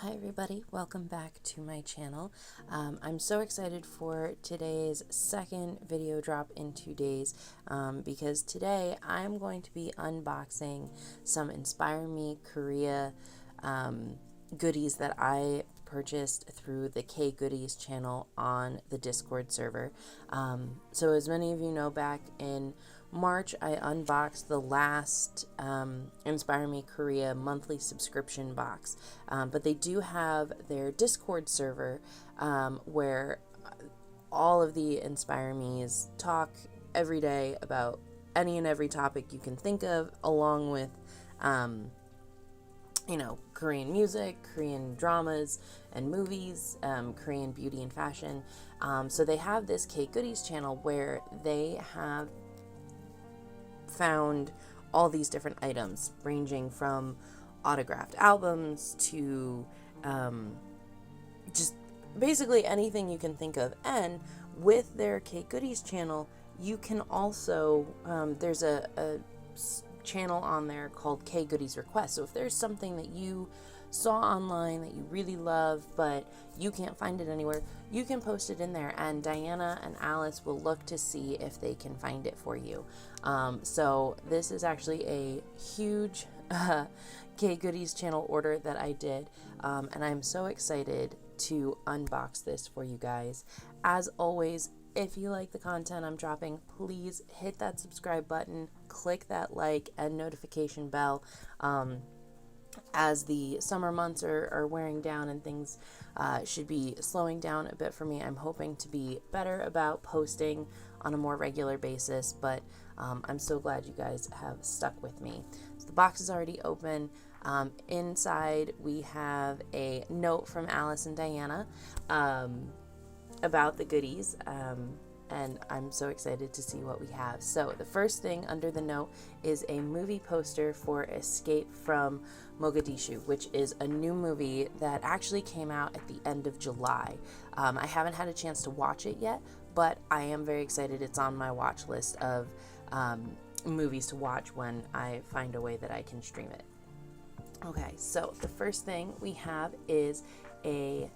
Hi everybody, welcome back to my channel. I'm so excited for today's second video drop in 2 days because today I'm going to be unboxing some Inspire Me Korea goodies that I purchased through the K Goodies channel on the Discord server. So as many of you know, back in March, I unboxed the last Inspire Me Korea monthly subscription box, but they do have their Discord server where all of the Inspire Me's talk every day about any and every topic you can think of, along with Korean music, Korean dramas and movies, Korean beauty and fashion. So they have this K Goodies channel where they have found all these different items, ranging from autographed albums to just basically anything you can think of. And with their K Goodies channel, you can also, there's a channel on there called K Goodies Request. So if there's something that you saw online that you really love but you can't find it anywhere, you can post it in there and Diana and Alice will look to see if they can find it for you. So this is actually a huge K Goodies channel order that I did, and I'm so excited to unbox this for you guys. As always, if you like the content I'm dropping, please hit that subscribe button, click that like and notification bell. As the summer months are wearing down and things should be slowing down a bit for me, I'm hoping to be better about posting on a more regular basis, but I'm so glad you guys have stuck with me. So the box is already open. Inside we have a note from Alice and Diana about the goodies, and I'm so excited to see what we have. So the first thing under the note is a movie poster for Escape from Mogadishu, which is a new movie that actually came out at the end of July. I haven't had a chance to watch it yet, but I am very excited. It's on my watch list of movies to watch when I find a way that I can stream it. Okay, so the first thing we have is a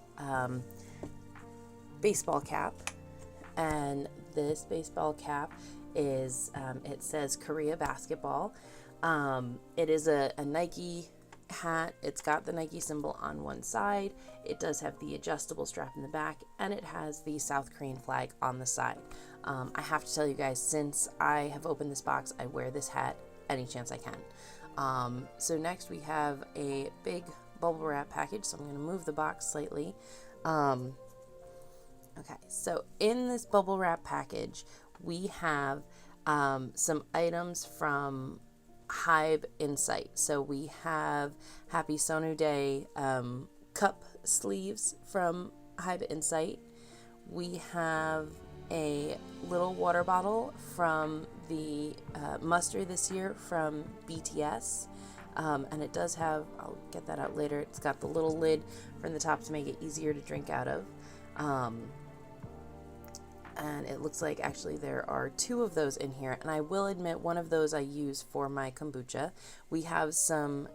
baseball cap. And this baseball cap is, it says Korea basketball. It is a Nike hat. It's got the Nike symbol on one side. It does have the adjustable strap in the back, and it has the South Korean flag on the side. I have to tell you guys, since I have opened this box, I wear this hat any chance I can. So next we have a big bubble wrap package. So I'm going to move the box slightly. Okay, so in this bubble wrap package, we have some items from Hybe Insight. So we have Happy Sonu Day cup sleeves from Hybe Insight. We have a little water bottle from the muster this year from BTS. And it does have, I'll get that out later, it's got the little lid from the top to make it easier to drink out of. And it looks like actually there are 2 of those in here, and I will admit one of those I use for my kombucha. We have some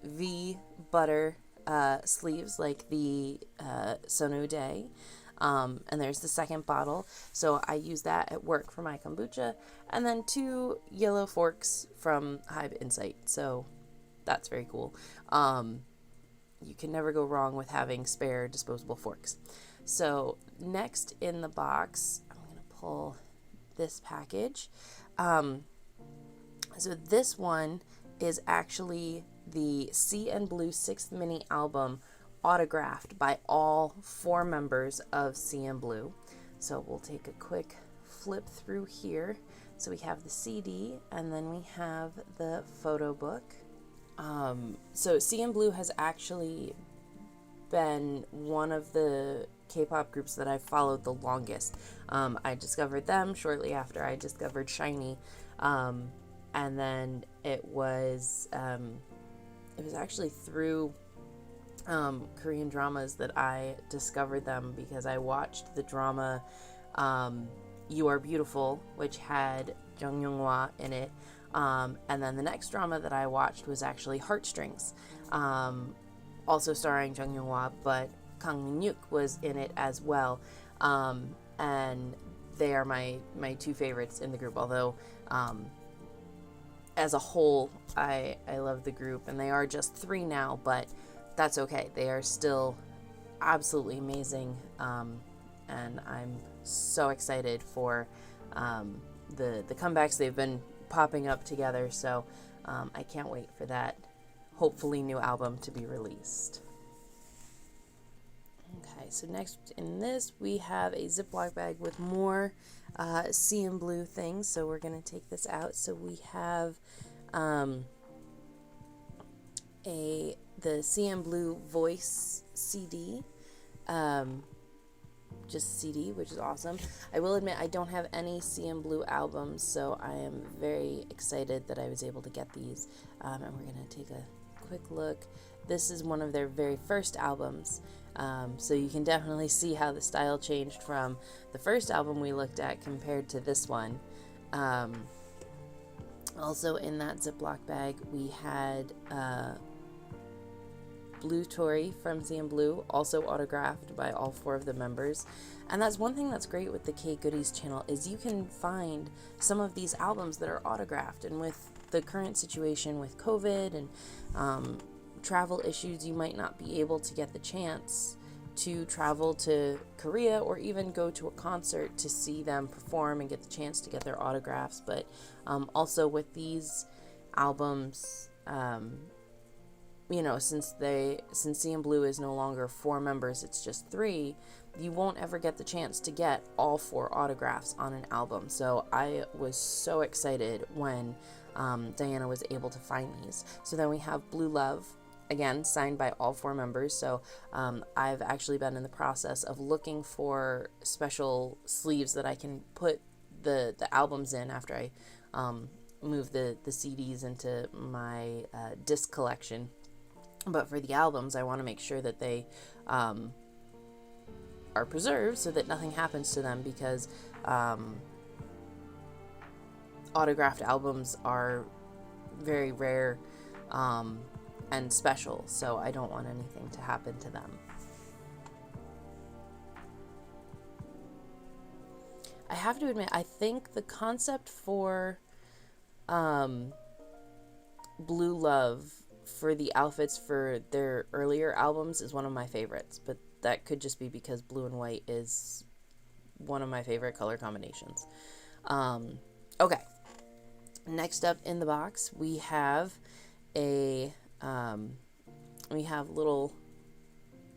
V butter sleeves like the Sonu Day, and there's the second bottle, so I use that at work for my kombucha, and then 2 yellow forks from Hybe Insight, so that's very cool. You can never go wrong with having spare disposable forks. So next in the box, I'm going to pull this package. So this one is actually the CNBLUE 6th mini album, autographed by all 4 members of CNBLUE. So we'll take a quick flip through here. So we have the CD, and then we have the photo book. So CNBLUE has actually been one of the K-pop groups that I've followed the longest. I discovered them shortly after I discovered SHINee, and then it was actually through Korean dramas that I discovered them, because I watched the drama You Are Beautiful, which had Jung Young-hwa in it, and then the next drama that I watched was actually Heartstrings, also starring Jung Young-hwa, but Kang Min-hyuk was in it as well. And they are my two favorites in the group, although as a whole, I love the group, and they are just 3 now, but that's okay. They are still absolutely amazing, and I'm so excited for the comebacks. They've been popping up together, so I can't wait for that hopefully new album to be released. Okay, so next in this we have a Ziploc bag with more CN Blue things, so we're going to take this out. So we have the CN Blue Voice CD, just CD, which is awesome. I will admit I don't have any CN Blue albums, so I am very excited that I was able to get these, and we're going to take a quick look. This is one of their very first albums, so you can definitely see how the style changed from the first album we looked at compared to this one. Also in that Ziploc bag we had Blue Tory from CN Blue, also autographed by all 4 of the members. And that's one thing that's great with the K Goodies channel, is you can find some of these albums that are autographed, and with the current situation with COVID and travel issues, you might not be able to get the chance to travel to Korea or even go to a concert to see them perform and get the chance to get their autographs. But also with these albums, you know, since CN Blue is no longer 4 members, it's just 3, you won't ever get the chance to get all 4 autographs on an album. So I was so excited when Diana was able to find these. So then we have Blue Love, again, signed by all 4 members. So I've actually been in the process of looking for special sleeves that I can put the albums in after I move the CDs into my disc collection. But for the albums, I want to make sure that they are preserved so that nothing happens to them, because autographed albums are very rare and special, so I don't want anything to happen to them. I have to admit, I think the concept for Blue Love for the outfits for their earlier albums is one of my favorites, but that could just be because blue and white is one of my favorite color combinations. Okay, next up in the box we have little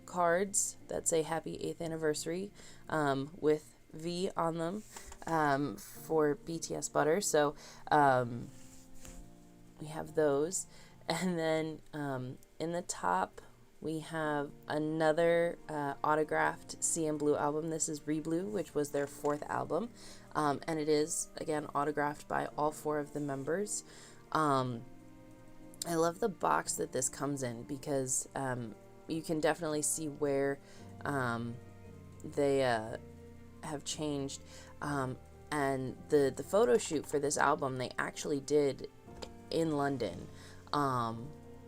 cards that say happy 8th anniversary with V on them for BTS Butter. So we have those. And then in the top, we have another autographed CN Blue album. This is Reblue, which was their 4th album. And it is, again, autographed by all 4 of the members. I love the box that this comes in, because you can definitely see where they have changed. And the photo shoot for this album, they actually did in London.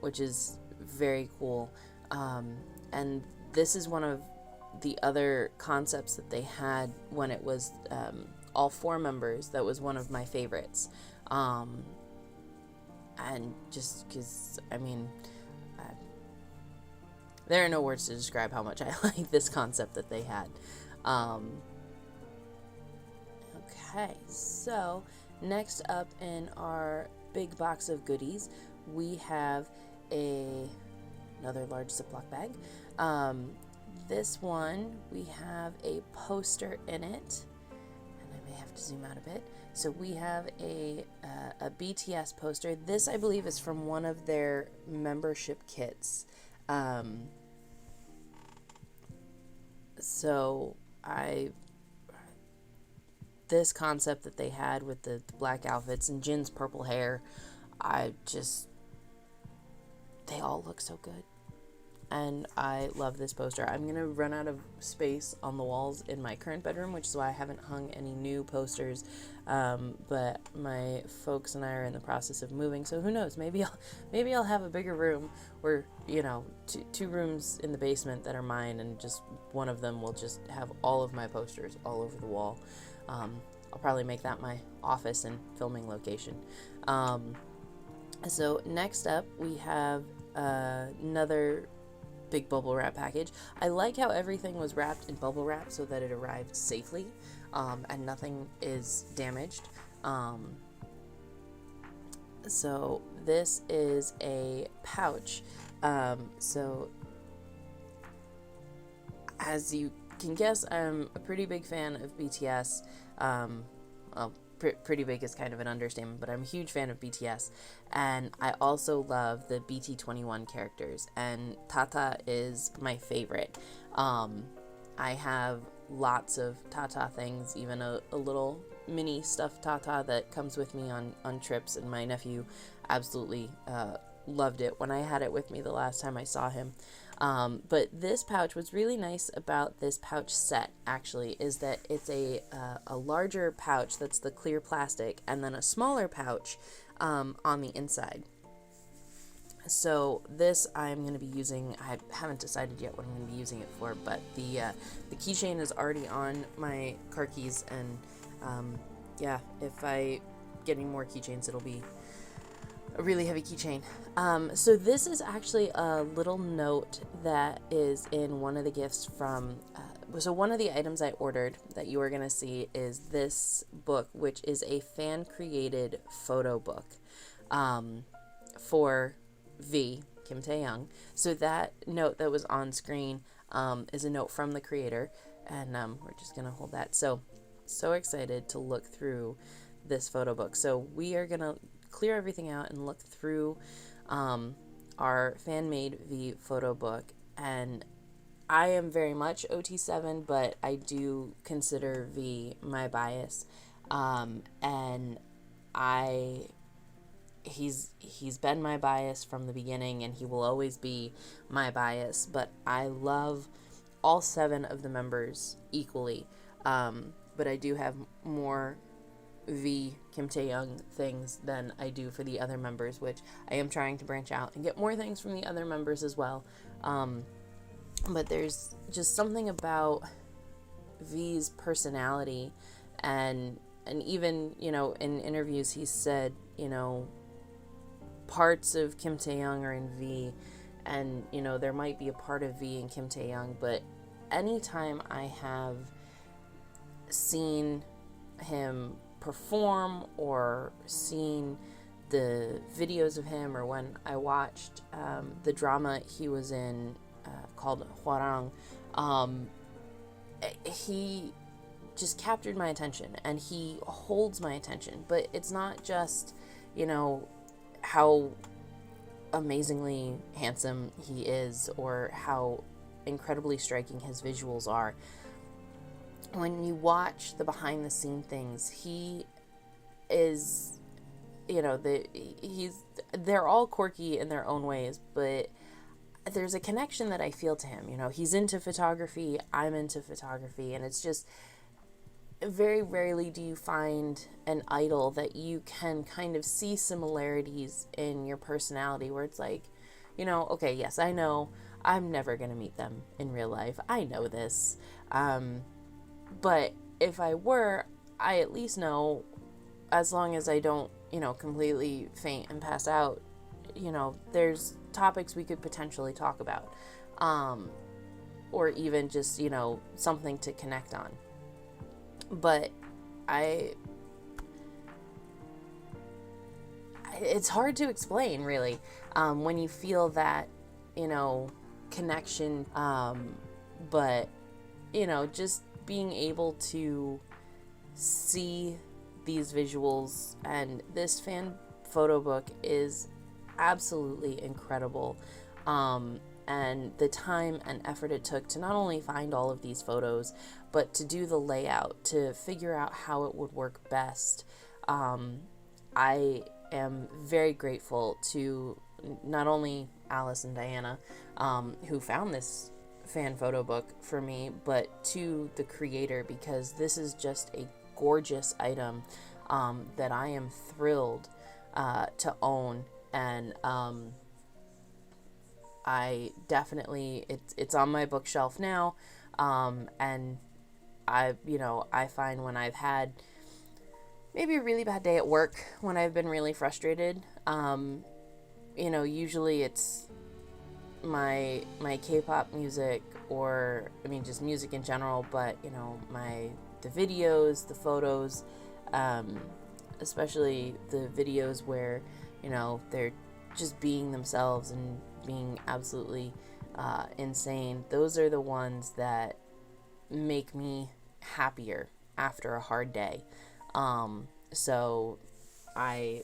Which is very cool. And this is one of the other concepts that they had when it was all 4 members. That was one of my favorites. And just because, I mean, there are no words to describe how much I like this concept that they had. Okay, so next up in our big box of goodies, we have another large Ziploc bag. This one, we have a poster in it, and I may have to zoom out a bit. So we have a BTS poster. This, I believe, is from one of their membership kits. This concept that they had with the black outfits and Jin's purple hair, they all look so good. and I love this poster. I'm gonna run out of space on the walls in my current bedroom, which is why I haven't hung any new posters. But my folks and I are in the process of moving, so who knows? Maybe I'll have a bigger room, where two rooms in the basement that are mine, and just one of them will just have all of my posters all over the wall. I'll probably make that my office and filming location. So next up, we have another big bubble wrap package. I like how everything was wrapped in bubble wrap so that it arrived safely, and nothing is damaged. So this is a pouch. So as you can guess, I'm a pretty big fan of BTS. Well, pretty big is kind of an understatement, but I'm a huge fan of BTS, and I also love the BT21 characters, and Tata is my favorite. I have lots of Tata things, even a little mini stuffed Tata that comes with me on trips, and my nephew absolutely loved it when I had it with me the last time I saw him. But this pouch, what's really nice about this pouch set actually is that it's a larger pouch that's the clear plastic, and then a smaller pouch on the inside. So this I'm going to be using, I haven't decided yet what I'm going to be using it for, but the keychain is already on my car keys, and yeah, if I get any more keychains, it'll be a really heavy keychain. So this is actually a little note that is in one of the gifts from, so one of the items I ordered that you are going to see is this book, which is a fan created photo book for V, Kim Tae-young. So that note that was on screen is a note from the creator, and we're just going to hold that. So excited to look through this photo book. So we are going to clear everything out and look through our fan-made V photo book, and I am very much OT7, but I do consider V my bias, and he's been my bias from the beginning, and he will always be my bias, but I love all 7 of the members equally, but I do have more V Kim Tae-young things than I do for the other members, which I am trying to branch out and get more things from the other members as well. But there's just something about V's personality, and even, in interviews he said, parts of Kim Tae-young are in V, and, there might be a part of V in Kim Tae-young, but anytime I have seen him perform or seen the videos of him, or when I watched the drama he was in called Hwarang, he just captured my attention, and he holds my attention. But it's not just how amazingly handsome he is or how incredibly striking his visuals are. When you watch the behind the scene things, he is, they're all quirky in their own ways, but there's a connection that I feel to him. He's into photography, I'm into photography, and it's just very rarely do you find an idol that you can kind of see similarities in your personality, where it's like, okay, yes, I know I'm never going to meet them in real life. I know this. But if I were, I at least know, as long as I don't, completely faint and pass out, there's topics we could potentially talk about, or even just, something to connect on. But it's hard to explain, really, when you feel that, connection, but, just being able to see these visuals, and this fan photo book is absolutely incredible, and the time and effort it took to not only find all of these photos, but to do the layout, to figure out how it would work best. I am very grateful to not only Alice and Diana, who found this fan photo book for me, but to the creator, because this is just a gorgeous item that I am thrilled to own. And I definitely, it's on my bookshelf now. And I find when I've had maybe a really bad day at work, when I've been really frustrated, usually it's my K-pop music, or just music in general, but the videos, the photos, especially the videos where they're just being themselves and being absolutely insane. Those are the ones that make me happier after a hard day. So I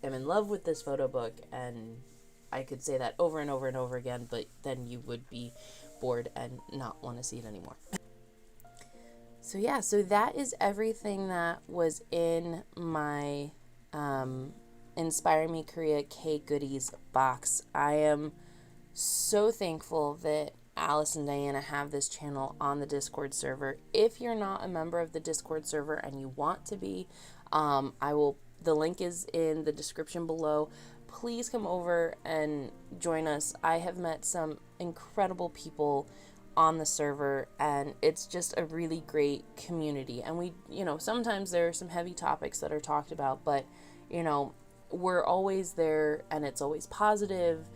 am in love with this photo book, and I could say that over and over and over again, but then you would be bored and not want to see it anymore. So yeah, so that is everything that was in my Inspire Me Korea K Goodies box. I am so thankful that Alice and Diana have this channel on the Discord server. If you're not a member of the Discord server and you want to be, the link is in the description below. Please come over and join us. I have met some incredible people on the server, and it's just a really great community. And we, sometimes there are some heavy topics that are talked about, but, we're always there, and it's always positive.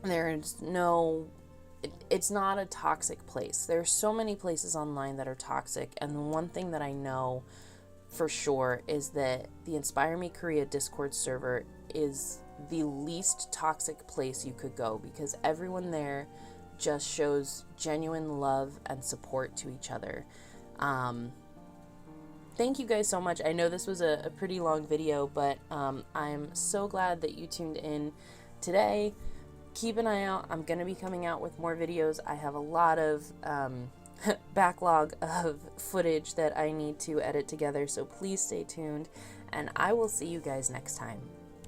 There's no, it's not a toxic place. There's so many places online that are toxic, and the one thing that I know for sure is that the Inspire Me Korea Discord server is the least toxic place you could go, because everyone there just shows genuine love and support to each other. Thank you guys so much. I know this was a pretty long video, but I'm so glad that you tuned in today. Keep an eye out. I'm going to be coming out with more videos. I have a lot of backlog of footage that I need to edit together, so please stay tuned, and I will see you guys next time.